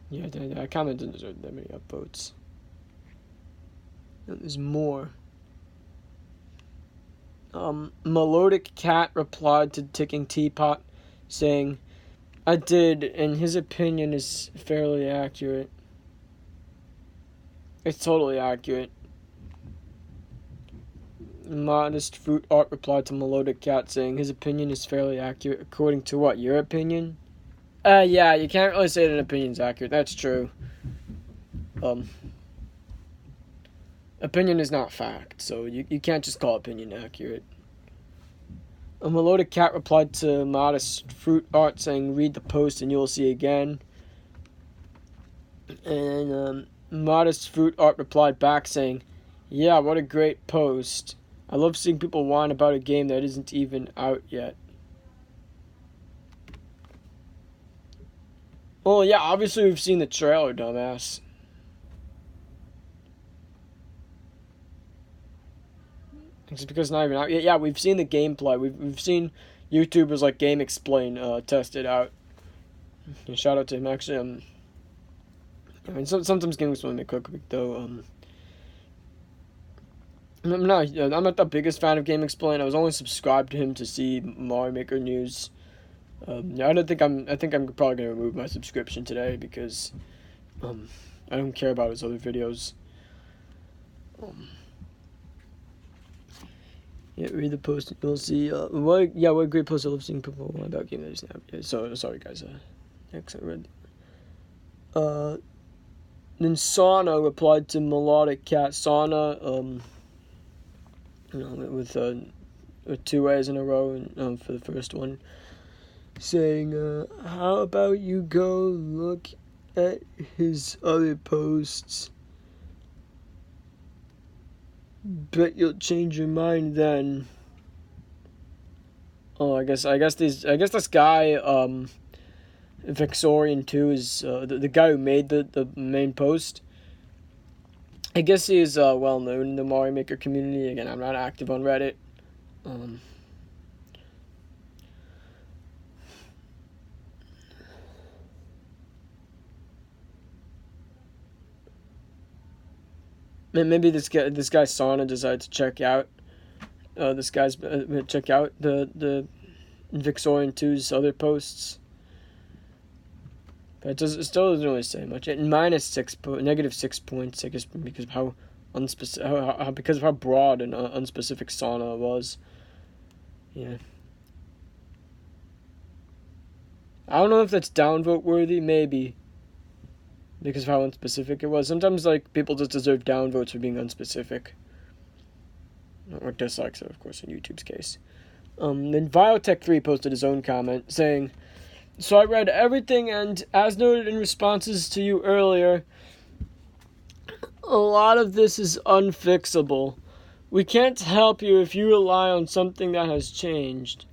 Yeah, that comment didn't deserve that many upvotes. There's more. Melodic Cat replied to Ticking Teapot, saying, "I did, and his opinion is fairly accurate." It's totally accurate. Modest Fruit Art replied to Melodic Cat, saying, "His opinion is fairly accurate. According to what? Your opinion?" Yeah, you can't really say that an opinion's accurate. That's true. Opinion is not fact, so you can't just call opinion accurate. A Melodic Cat replied to Modest Fruit Art, saying, "Read the post and you'll see again." And Modest Fruit Art replied back, saying, "Yeah, what a great post. I love seeing people whine about a game that isn't even out yet." Well, yeah, obviously we've seen the trailer, dumbass. It's because it's not even out yet. Yeah, we've seen the gameplay. We've seen YouTubers like Game Explain test it out. Shout out to him. Actually, I mean, sometimes Game Explain make quick though. I'm not the biggest fan of Game Explain. I was only subscribed to him to see Mario Maker news. Yeah, I think I'm probably gonna remove my subscription today because I don't care about his other videos. Yeah, read the post. You'll see. What a great post. I love seeing people about game that is now. Yeah, so sorry guys. Next I read. Then Sauna replied to Melodic Cat. Sauna, with 2 A's in a row for the first one, saying, "How about you go look at his other posts? Bet you'll change your mind then." Oh, I guess this guy, Vixorian 2 is the guy who made the main post. I guess he is well known in the Mario Maker community. Again, I'm not active on Reddit. Maybe this guy Sauna decided to check out check out the Vixorian 2's other posts. But it still doesn't really say much. At negative 6 points, I guess because of how because of how broad and unspecific Sauna was. Yeah. I don't know if that's downvote worthy, maybe. Because of how unspecific it was. Sometimes like people just deserve downvotes for being unspecific. Or dislikes, of course, in YouTube's case. Then Biotech3 posted his own comment saying, "So I read everything, and as noted in responses to you earlier, a lot of this is unfixable. We can't help you if you rely on something that has changed.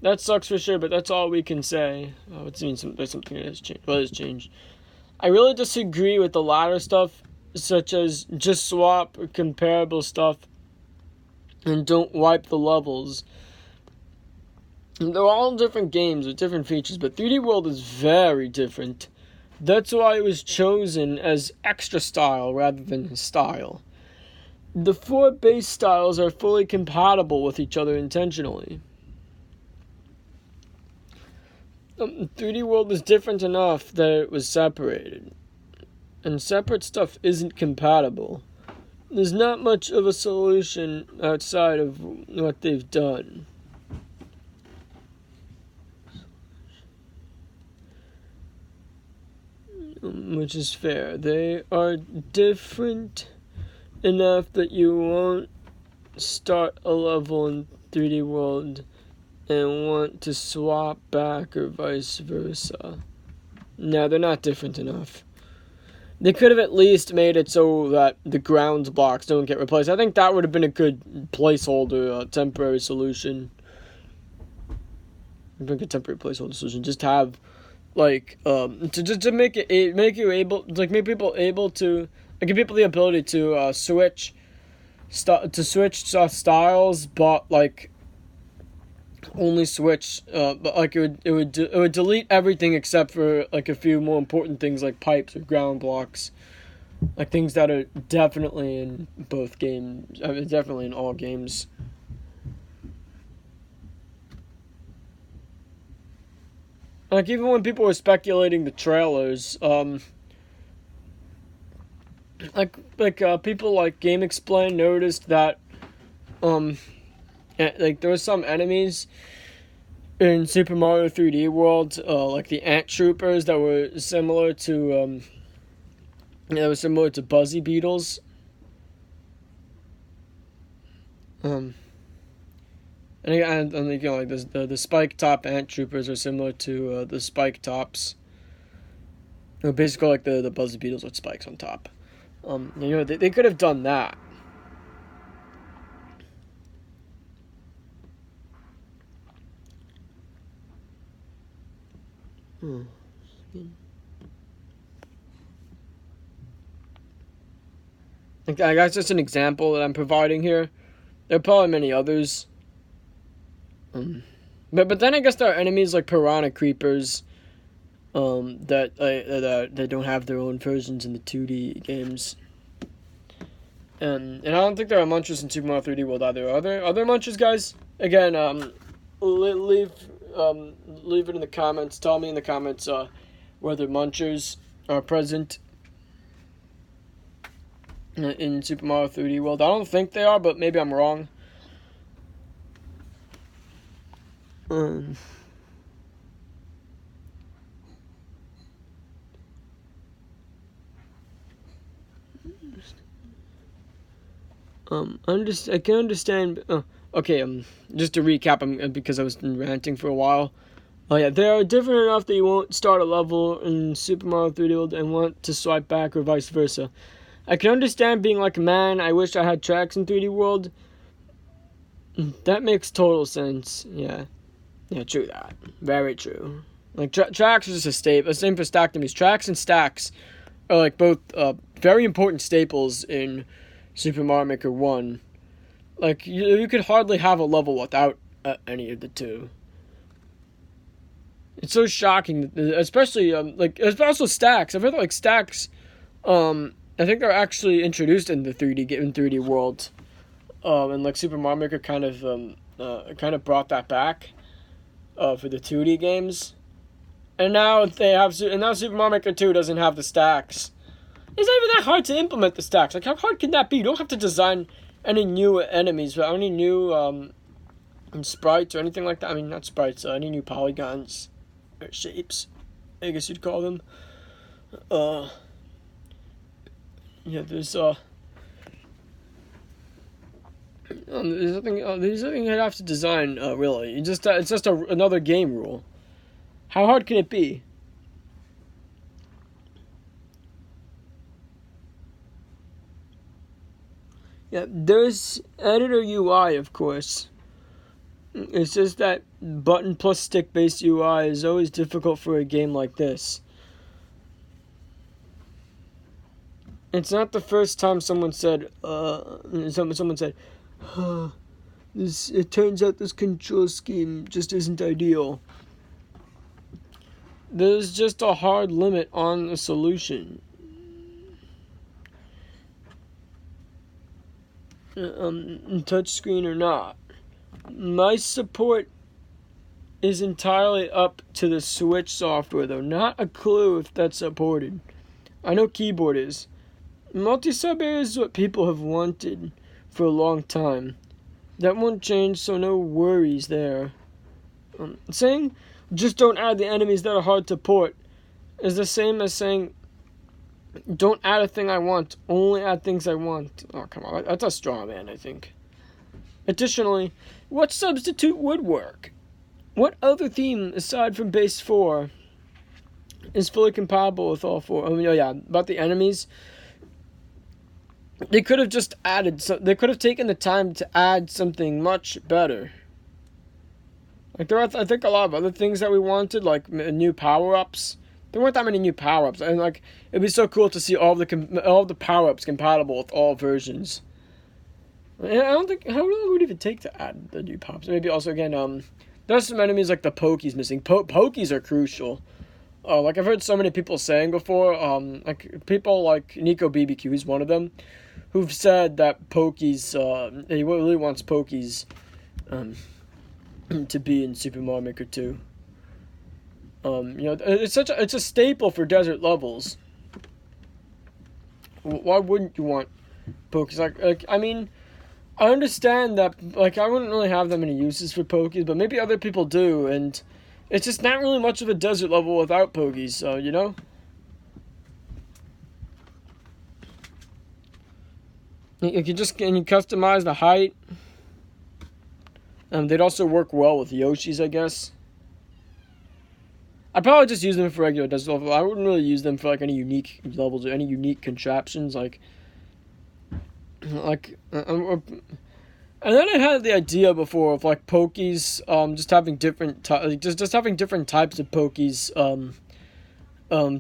That sucks for sure, but that's all we can say." Oh, it means there's something that has changed. What has changed? I really disagree with the latter stuff, such as just swap comparable stuff and don't wipe the levels. They're all different games with different features, but 3D World is very different. That's why it was chosen as extra style rather than style. The 4 base styles are fully compatible with each other intentionally. 3D World is different enough that it was separated, and separate stuff isn't compatible. There's not much of a solution outside of what they've done. Which is fair. They are different enough that you won't start a level in 3D World and want to swap back or vice versa. No, they're not different enough. They could have at least made it so that the ground blocks don't get replaced. I think that would have been a good placeholder, temporary solution. I think a temporary placeholder solution. Just have, like, to make you able, like, make people able to, like, give people the ability to switch styles, but like only switch, but like it would delete everything except for like a few more important things like pipes or ground blocks, like things that are definitely in both games. I mean, definitely in all games. Like even when people were speculating the trailers, people like GameXplain noticed that like there were some enemies in Super Mario 3D World, like the Ant Troopers that were similar to Buzzy Beetles. And you know, like the Spike Top Ant Troopers are similar to the Spike Tops. Basically like the Buzzy Beetles with spikes on top. They could have done that. Like that's just an example that I'm providing here. There are probably many others. But then I guess there are enemies like piranha creepers, that don't have their own versions in the 2D games. And I don't think there are munchers in Super Mario 3D World either. Are there munchers, guys? Again, leave it in the comments. Tell me in the comments whether munchers are present in Super Mario 3D World. I don't think they are, but maybe I'm wrong. I can understand. Okay. Just to recap, because I was ranting for a while. Oh yeah, they are different enough that you won't start a level in Super Mario 3D World and want to swipe back or vice versa. I can understand being like, man, I wish I had tracks in 3D World. That makes total sense. Yeah, true that. Very true. Like tracks are just a staple. Same for stack enemies. Tracks and stacks are like both very important staples in Super Mario Maker 1. Like, you could hardly have a level without any of the two. It's so shocking, especially, it's also stacks. I've heard like stacks, I think they're actually introduced in the 3D World. And like Super Mario Maker kind of brought that back, for the 2D games. And now Super Mario Maker 2 doesn't have the stacks. It's not even that hard to implement the stacks. Like, how hard can that be? You don't have to design any new enemies, or any new sprites or anything like that. I mean, not sprites, any new polygons or shapes, I guess you'd call them. There's nothing you'd have to design, really. It's just another game rule. How hard can it be? Yeah, there's editor UI, of course. It's just that button plus stick based UI is always difficult for a game like this. It's not the first time someone said, it turns out this control scheme just isn't ideal. There's just a hard limit on the solution. Touchscreen or not. My support is entirely up to the Switch software, though. Not a clue if that's supported. I know keyboard is. Multi-sub is what people have wanted for a long time. That won't change, so no worries there. Saying just don't add the enemies that are hard to port is the same as saying don't add a thing I want, only add things I want. Oh, come on, that's a straw man, I think. Additionally, what substitute would work? What other theme, aside from Base 4, is fully compatible with all four? About the enemies. They could have just added, they could have taken the time to add something much better. Like, there are, I think, a lot of other things that we wanted, like new power-ups. There weren't that many new power-ups, and like it'd be so cool to see all the power-ups compatible with all versions. And I don't think how long would it even take to add the new pops. Maybe also again There's some enemies like the Pokies missing. Pokies are crucial. Like I've heard so many people saying before, like people like Nico BBQ, who's one of them, who've said that Pokies, he really wants Pokies, to be in Super Mario Maker 2. It's a staple for desert levels. Why wouldn't you want Pokies? I mean, I understand that, like, I wouldn't really have that many uses for Pokies, but maybe other people do, and it's just not really much of a desert level without Pokies, so, you know? You can customize the height. They'd also work well with Yoshis, I guess. I'd probably just use them for regular desert level. I wouldn't really use them for, like, any unique levels or any unique contraptions, and then I had the idea before of like Pokies, just having different just having different types of Pokies,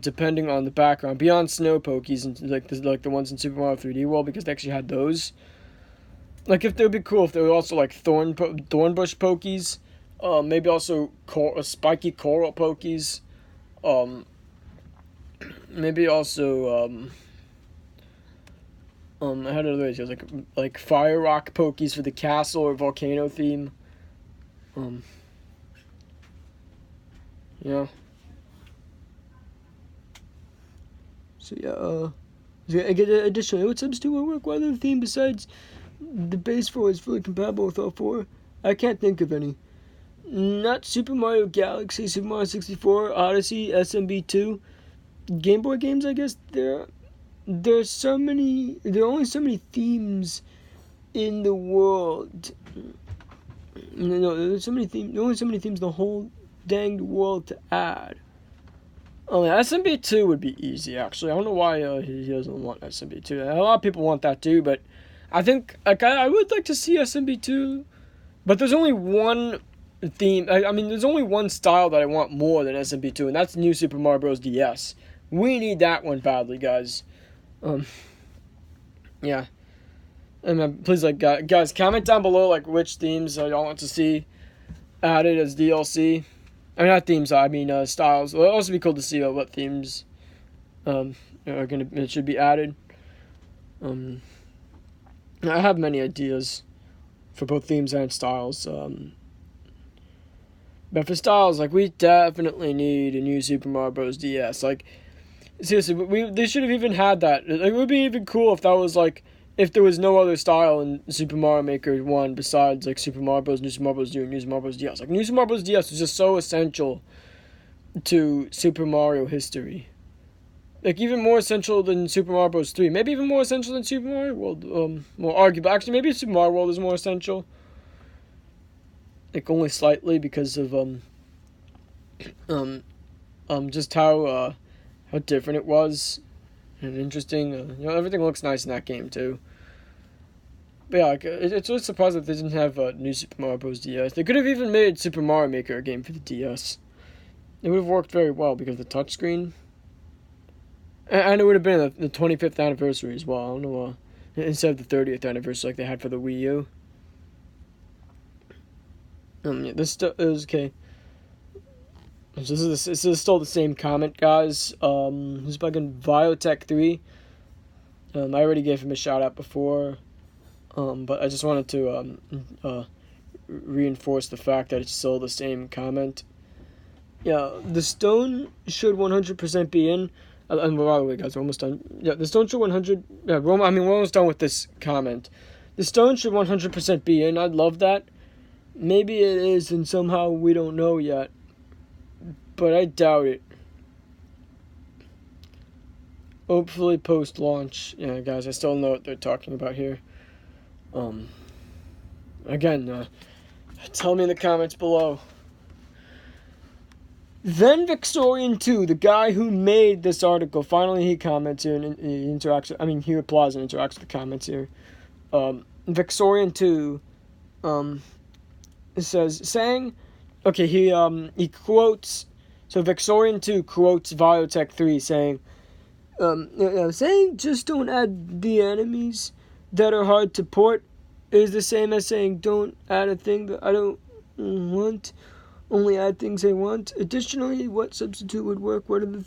depending on the background. Beyond Snow Pokies and like the ones in Super Mario 3D World, because they actually had those. Like if they would be cool if they were also like Thornbush Pokies, maybe also spiky coral Pokies, maybe also I had other ideas like fire rock Pokies for the castle or volcano theme. Yeah. So additionally, what subs will work? What other theme besides the base 4 is fully compatible with all 4? I can't think of any. Not Super Mario Galaxy, Super Mario 64, Odyssey, SMB2, Game Boy games. I guess there's only so many themes in the world. No, there's only so many themes in the whole danged world to add. Oh, yeah, SMB2 would be easy, actually. I don't know why he doesn't want SMB2. A lot of people want that too, but I think I would like to see SMB2. But there's only one theme. I mean, there's only one style that I want more than SMB2, and that's New Super Mario Bros. DS. We need that one badly, guys. Yeah. And please, guys, comment down below which themes y'all want to see added as DLC. I mean, not themes. I mean styles. It'll also be cool to see what themes should be added. I have many ideas for both themes and styles. But for styles, we definitely need a new Super Mario Bros. DS. Seriously, they should have even had that. It would be even cool if that was if there was no other style in Super Mario Maker 1 besides Super Mario Bros., New Super Mario Bros. 2, and New Super Mario Bros. DS. New Super Mario Bros. DS was just so essential to Super Mario history. Even more essential than Super Mario Bros. 3. Maybe even more essential than Super Mario World. More arguable. Actually, maybe Super Mario World is more essential. Only slightly because of just how different it was and interesting. Everything looks nice in that game too. But yeah, it's really surprising that they didn't have new Super Mario Bros. DS. They could have even made Super Mario Maker a game for the DS. It would have worked very well because of the touchscreen. And it would have been the 25th anniversary as well. I don't know, instead of the 30th anniversary like they had for the Wii U. This is okay. So this is still the same comment, guys. This is fucking Viotech3. I already gave him a shout out before. But I just wanted to reinforce the fact that it's still the same comment. Yeah, the stone should 100% be in. And by the way, guys, we're almost done. Yeah, the stone should 100. Yeah, we're almost done with this comment. The stone should 100% be in. I'd love that. Maybe it is, and somehow we don't know yet. But I doubt it. Hopefully post-launch. Yeah, guys, I still know what they're talking about here. Again, tell me in the comments below. Then Vixorian2, the guy who made this article, finally he comments here and he interacts. I mean, he replies and interacts with the comments here. Vixorian2, saying, okay, he quotes. So Vixorian2 quotes Viotech3 saying, saying just don't add the enemies that are hard to port is the same as saying don't add a thing that I don't want Only add things I want. Additionally, what substitute would work? What are the things